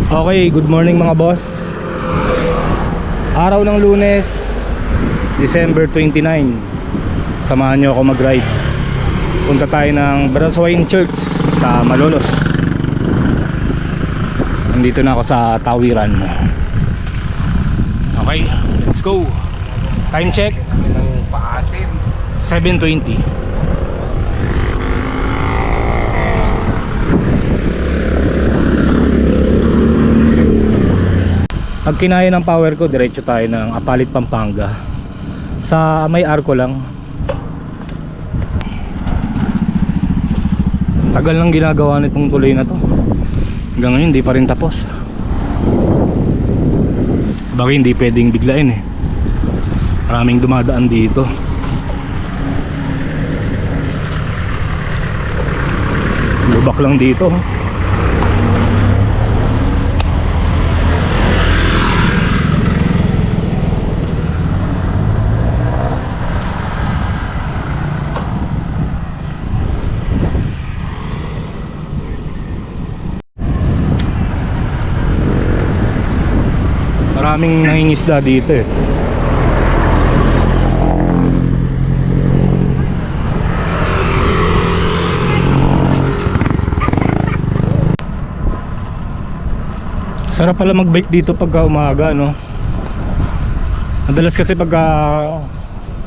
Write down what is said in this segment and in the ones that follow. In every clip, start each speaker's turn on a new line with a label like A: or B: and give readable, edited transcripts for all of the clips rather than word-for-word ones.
A: Okay, good morning mga boss. Araw ng Lunes, December 29. Samahan nyo ako mag-ride. Punta tayo ng Braswain Church sa Malolos. Nandito na ako sa Tawiran. Okay, let's go. Time check 7:20. Pag kinaya ng power ko, diretso tayo ng Apalit, Pampanga. Sa may arko lang. Tagal lang ginagawa nitong tuloy na to. Hanggang ngayon hindi pa rin tapos. Bagay hindi pwedeng biglain eh. Maraming dumadaan dito. Lubak lang dito. Maraming nangingisda dito eh. Sarap pala mag-bike dito pagka umaga, no? Madalas kasi pagka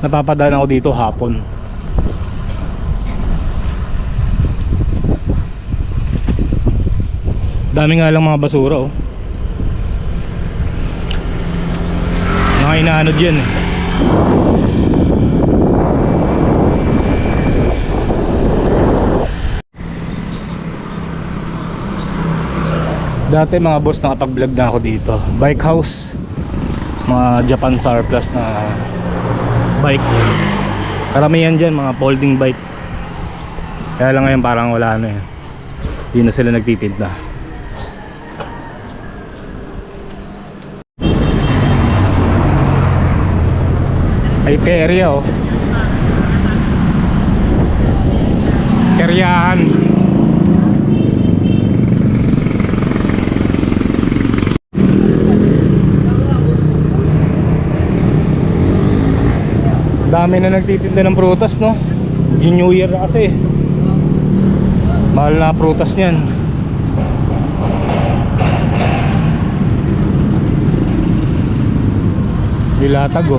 A: napapadaan ako dito hapon. Dami nga lang mga basura, oh. Mga inaanod yan eh. Dati mga boss nakapag-vlog na ako dito. Bike house, mga Japan surplus na bike. Karamihan dyan mga folding bike. Kaya lang ngayon parang wala na eh. Hindi na sila nagtitinda. Ay perya oh. Peryahan. Dami na nagtitinda ng prutas, no? Yung New Year na kasi. Mahal na prutas niyan. Dilatag oh.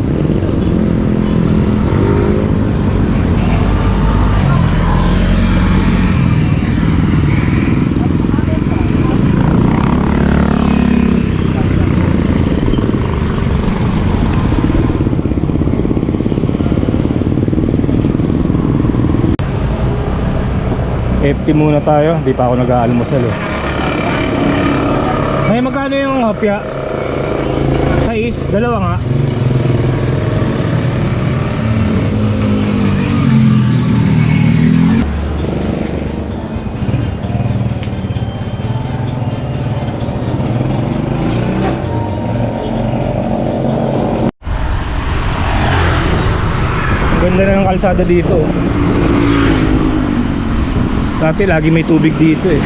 A: FT muna tayo, hindi pa ako nag-aalmusal eh. Ay, magkano yung hopya? Sais, dalawa nga. Ganda na ng kalsada dito. Dati lagi may tubig dito eh.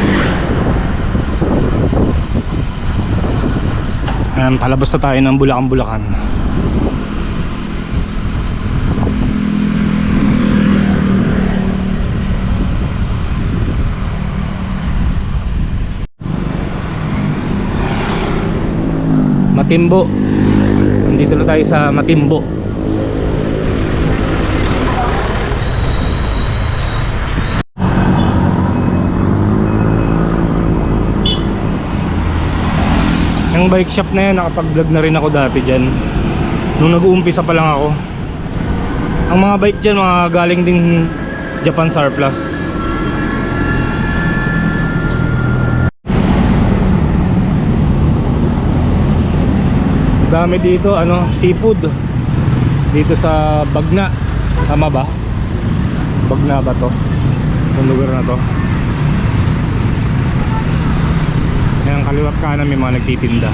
A: Palabas na tayo ng Bulacan. Matimbo. Nandito na tayo sa Matimbo. Yung bike shop na yan, nakapag-vlog na rin ako dati dyan. Nung nag-uumpisa pa lang ako. Ang mga bike dyan, mga galing ding Japan surplus. Dami dito, seafood. Dito sa Bagna. Tama ba? Bagna ba to? Yung lugar na to. Ayan, kaliwat kanan may mga nagtitinda.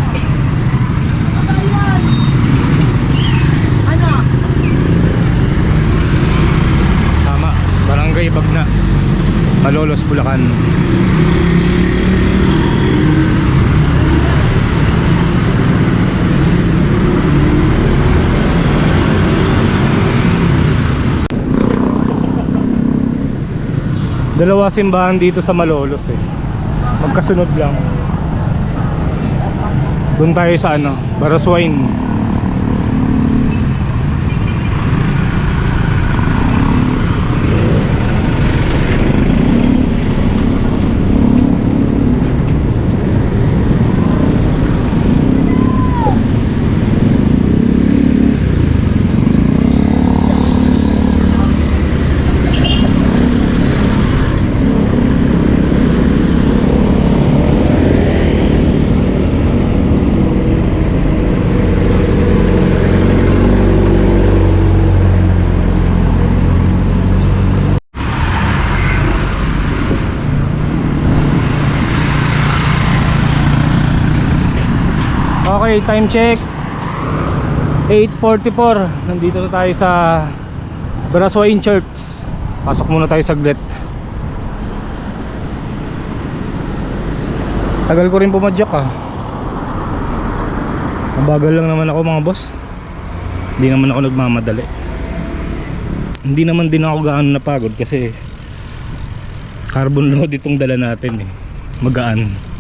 A: Tama, Barangay Bagna, Malolos, Bulacan. Dalawa simbahan dito sa Malolos eh. Magkasunod lang. Doon tayo sa ano, Baraswain. Okay, time check 8:44. Nandito na tayo sa Baraswain Church. Pasok muna tayo saglit. Tagal ko rin pumadyak ah. Mabagal lang naman ako mga boss. Hindi naman ako nagmamadali. Hindi naman din ako gaano napagod kasi carbon load itong dala natin eh. Magaan.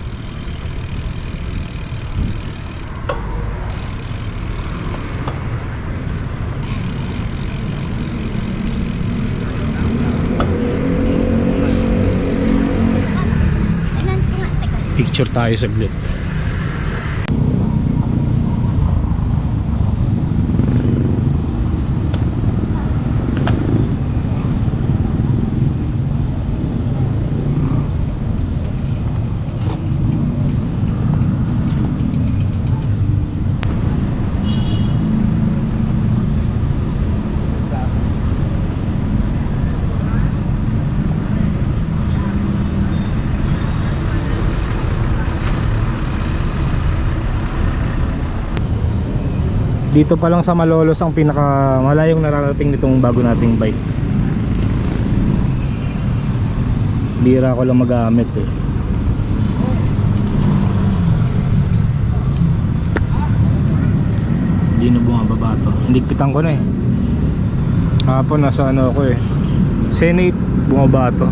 A: Picture tayo saglit. Dito pa lang sa Malolos ang pinaka malayong nararating nitong bago nating bike. Bira ko lang magamit eh. Hindi na bumababa to. Hinigpitan ko na eh. Hapon nasa ano ako eh, Senate, bumaba to.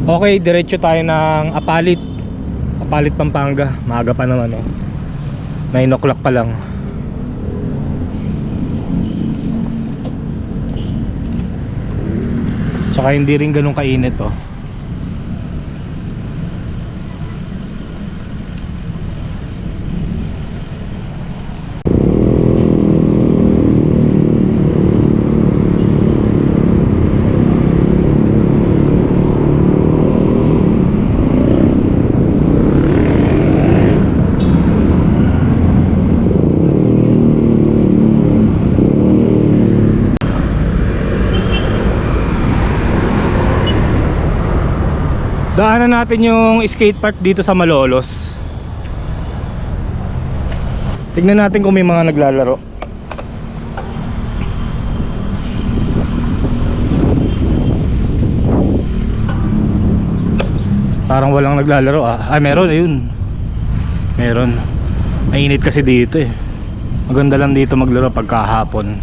A: Okay, diretso tayo ng Apalit. Apalit, Pampanga. Maaga pa naman oh. 9 o'clock pa lang. Tsaka hindi rin ganun kainit oh. Daanan natin yung skate park dito sa Malolos. Tignan natin kung may mga naglalaro. Parang walang naglalaro ah. Ah, meron, ayun. Meron. Mainit kasi dito eh. Maganda lang dito maglaro pagkahapon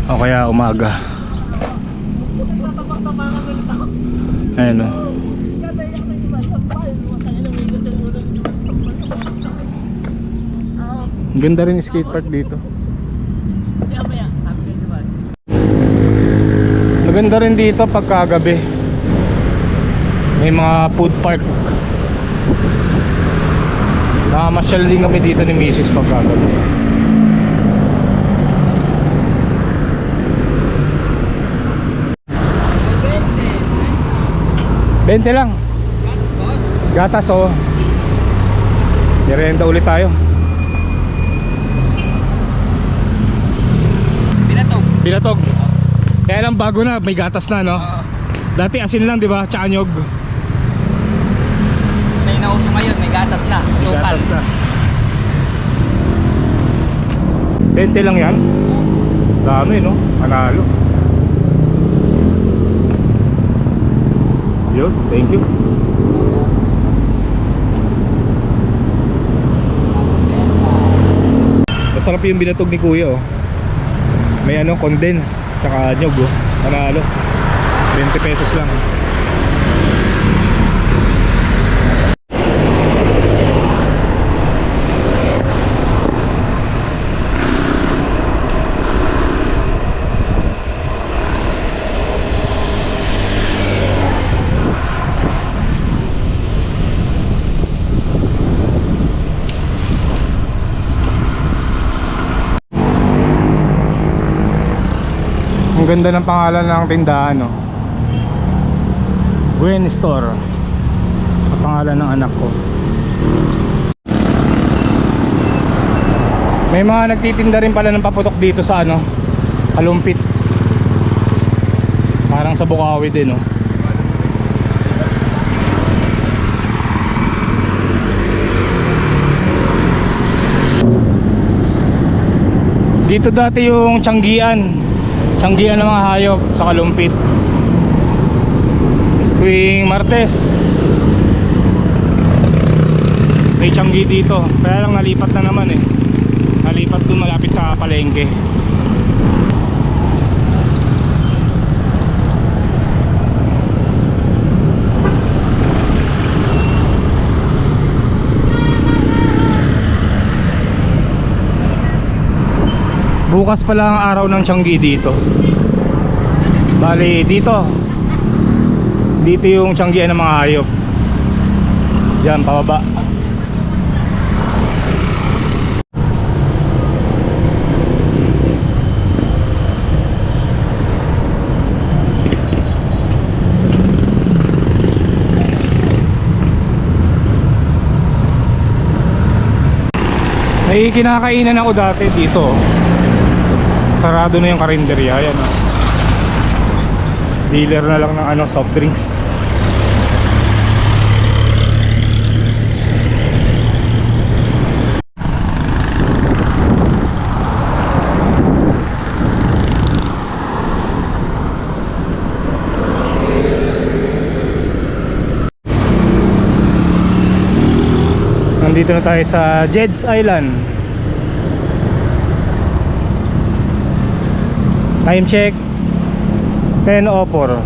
A: o kaya umaga. Ayun oh. Ganda rin yung skatepark dito. Maganda rin dito pagkagabi. May mga food park. Nakamasyal din kami dito ni Mrs. pagkagabi. 20 lang. Gatas oh. Direnta ulit tayo. Binatog. Kaya lang bago na, may gatas na no. Dati asin lang, di ba? Tsaka nyog.
B: May nauso ngayon, may gatas na. Sukal.
A: Gatas na. 20 lang yan. Dami, no? Panalo. Yun, thank you. Masarap yung binatog ni kuya, oh. May ano, condense tsaka nyog, oh. Panalo. 20 pesos lang. Ang ganda ng pangalan ng tindahan, no? Gwen Store. Ang pangalan ng anak ko. May mga nagtitinda rin pala ng paputok dito sa ano, Kalumpit. Parang sa Bukawi din, no? Dito dati yung Tianggian ng mga hayop sa Kalumpit. Tuwing Martes may Tianggi dito. Kaya lang nalipat na naman, eh. Nalipat dun malapit sa palengke. Bukas pala ang araw ng Tianggi dito. Bali dito yung Tianggian ng mga hayop. Diyan pababa. May kinakainan ako dati dito. Sarado na yung karinderya. Ayan, oh. Dealer na lang ng ano, soft drinks. Nandito na tayo sa Jed's Island. Time check 10:04.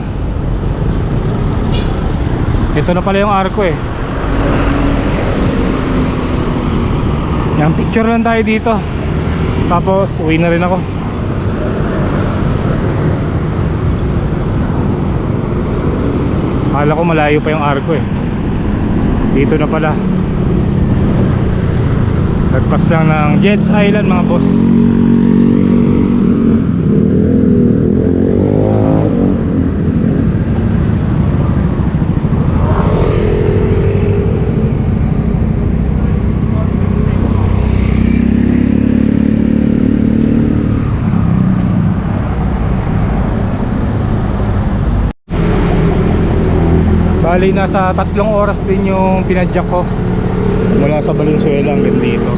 A: Ito na pala yung arko, eh. Yan, picture lang tayo dito. Tapos uwi na rin ako. Akala ko malayo pa yung arko, eh. Dito na pala. Nagpas lang ng Jed's Island, mga boss. Bali nasa 3 oras din yung pinadyak ko mula sa Valenzuela hanggang dito.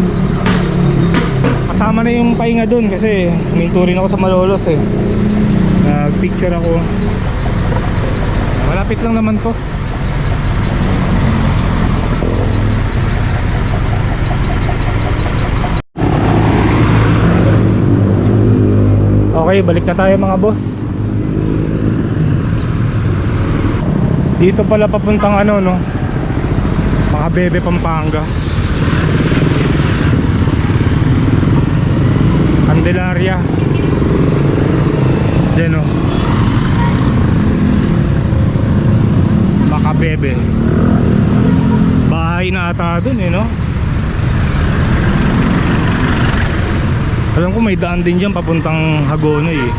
A: Kasama na yung pahinga dun kasi huminto rin ako sa Malolos, eh. Nag-picture ako. Malapit lang naman to. Okay, balik na tayo, mga boss. Dito pala papuntang ano, no, mga Bebe, Pampanga. Candelaria. Diyan, no, Makabebe. Bahay na ata dun, eh, no. Alam ko may daan din dyan papuntang Hagonoy, eh.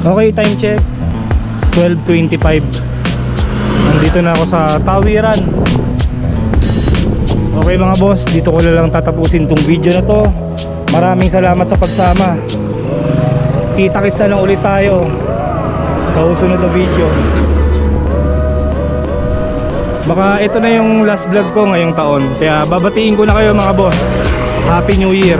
A: Okay, time check 12:25. Nandito na ako sa Tawiran. Okay mga boss, dito ko na lang tatapusin tong video na to. Maraming salamat sa pagsama. Kita-kits na lang ulit tayo sa susunod na video. Baka ito na yung last vlog ko ngayong taon. Kaya babatiin ko na kayo mga boss. Happy New Year.